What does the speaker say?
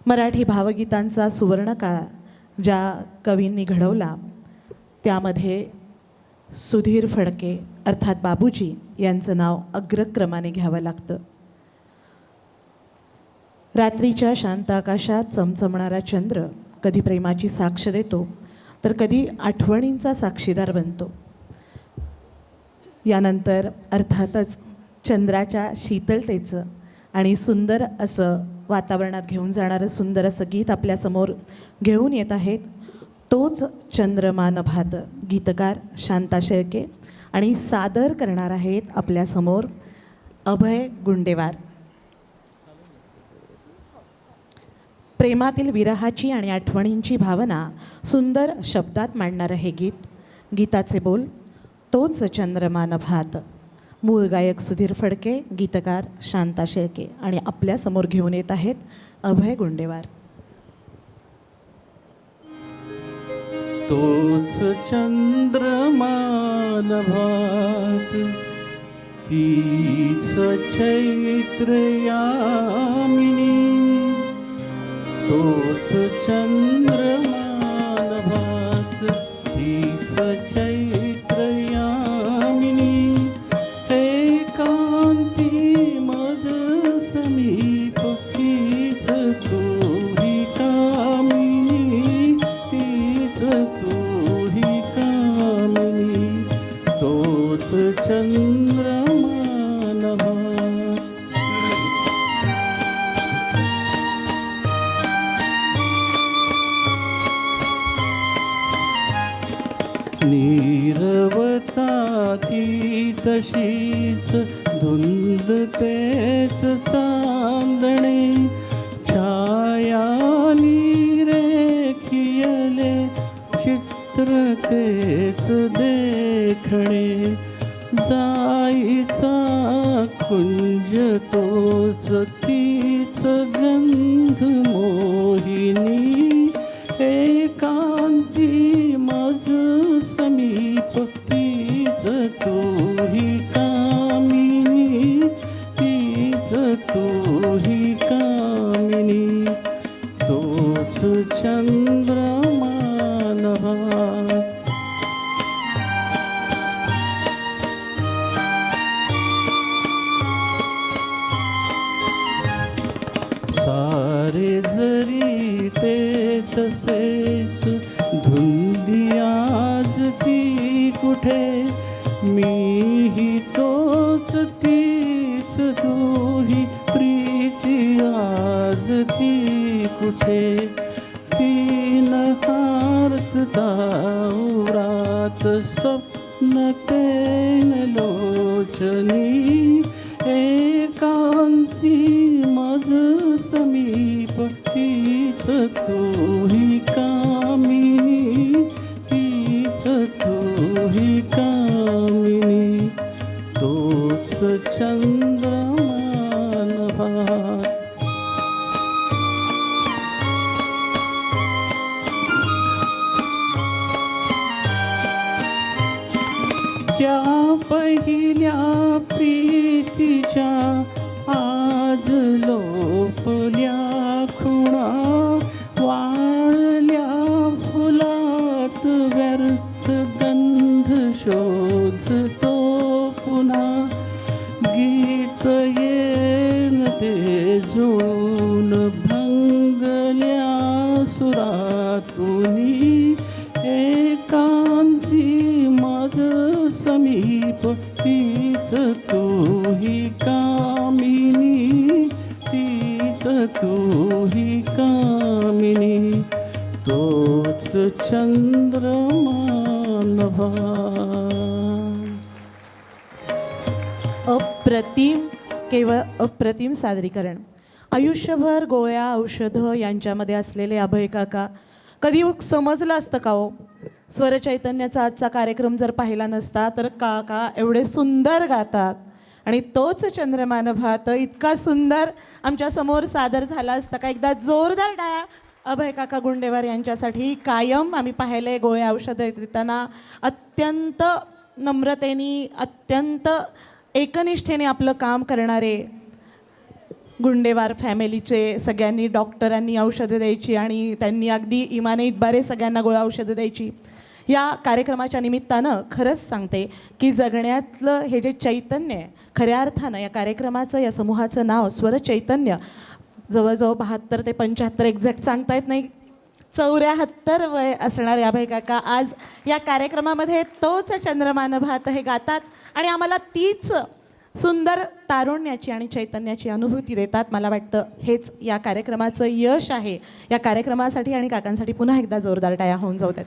मराठी भावगीतांचा सुवर्णकाळ ज्या कवींनी घडवला त्यामध्ये सुधीर फडके अर्थात बाबूजी यांचं नाव अग्रक्रमाने घ्यावं लागतं. रात्रीच्या शांत आकाशात चमचमणारा चंद्र कधी प्रेमाची साक्ष देतो तर कधी आठवणींचा साक्षीदार बनतो. यानंतर अर्थातच चंद्राच्या शीतलतेचं आणि सुंदर असं वातावरणात घेऊन जाणारं सुंदर असं गीत आपल्यासमोर घेऊन येत आहेत. तोच चंद्रमा नभात गीतकार शांता शेळके आणि सादर करणार आहेत आपल्यासमोर अभय गुंडेवार. प्रेमातील विरहाची आणि आठवणींची भावना सुंदर शब्दात मांडणारं हे गीत. गीताचे बोल तोच चंद्रमा नभात. मूळ गायक सुधीर फडके, गीतकार शांता शेळके आणि आपल्यासमोर घेऊन येत आहेत अभय गुंडेवार. तोच चंद्रमा नभात तीच चैत्र यामिनी. तोच चंद्रमा नभात तीच चैत्र यामिनी. एकांती मज समीप तीच तोही कामिनी. तीच तोही कामिनी. तोच चंद्रमा नभात. नीरवता ती तशीच धुंद तेच चांदणे. छाया निरेखियले चित्र तेच देखणे. जाईचा कुंज तोच तीच गंध मोहिनी. एकांती मज समीप तीच तोही कामिनी. तीच तोही कामिनी. तोच चंद्रमा नभात. सारे जरी ते तसेच धुंदी आज ती कुठे. मीही तोच तीच तूही प्रीती आज ती कुठे. तीन हार्तता उरात स्वप्न तेन लोचनी. एकांती मज समीप तीच तोही कामिनी. तीच तोही कामिनी. तोच चंद्रमा नभात. त्या पहिल्या प्रीतीच्या आज लोपल्या खुणा. वाळल्या फुलात व्यर्थ गंध शोधतो पुन्हा. गीत येन ते जुळून भंगल्या सुरातुनी. एकांती मज समीप तीच तोही कामिनी. तीच तोही कामिनी. तोच चंद्रमा नभात. अप्रतिम, केवळ अप्रतिम सादरीकरण. आयुष्यभर गोळ्या औषधं यांच्यामध्ये असलेले अभय काका कधी समजलं असतं का हो? स्वरचैतन्याचा आजचा कार्यक्रम जर पाहिला नसता तर काका एवढे सुंदर गातात आणि तोच चंद्रमा नभात इतका सुंदर आमच्या समोर सादर झाला असता का? एकदा जोरदार टाळ्या अभय काका गुंडेवार यांच्यासाठी. कायम आम्ही पाहिले गोळ्या औषधं देताना अत्यंत नम्रतेने अत्यंत एकनिष्ठेने आपलं काम करणारे गुंडेवार फॅमिलीचे सगळ्यांनी डॉक्टरांनी औषधं द्यायची आणि त्यांनी अगदी इमाने इतबारे सगळ्यांना गोळ्या औषधं द्यायची. या कार्यक्रमाच्या निमित्तानं खरंच सांगते की जगण्यातलं हे जे चैतन्य आहे, खऱ्या अर्थानं या कार्यक्रमाचं, या समूहाचं नाव स्वर चैतन्य. जवळजवळ 72 ते 75 एक्झॅक्ट सांगता येत नाही, 74 वय असणारे अभय काका आज या कार्यक्रमामध्ये तोच चंद्रमान भात हे गातात आणि आम्हाला तीच सुंदर तारुण्याची आणि चैतन्याची अनुभूती देतात. मला वाटतं हेच या कार्यक्रमाचं यश आहे. या कार्यक्रमासाठी आणि काकांसाठी पुन्हा एकदा जोरदार टाळ्या होऊन जाऊ देत.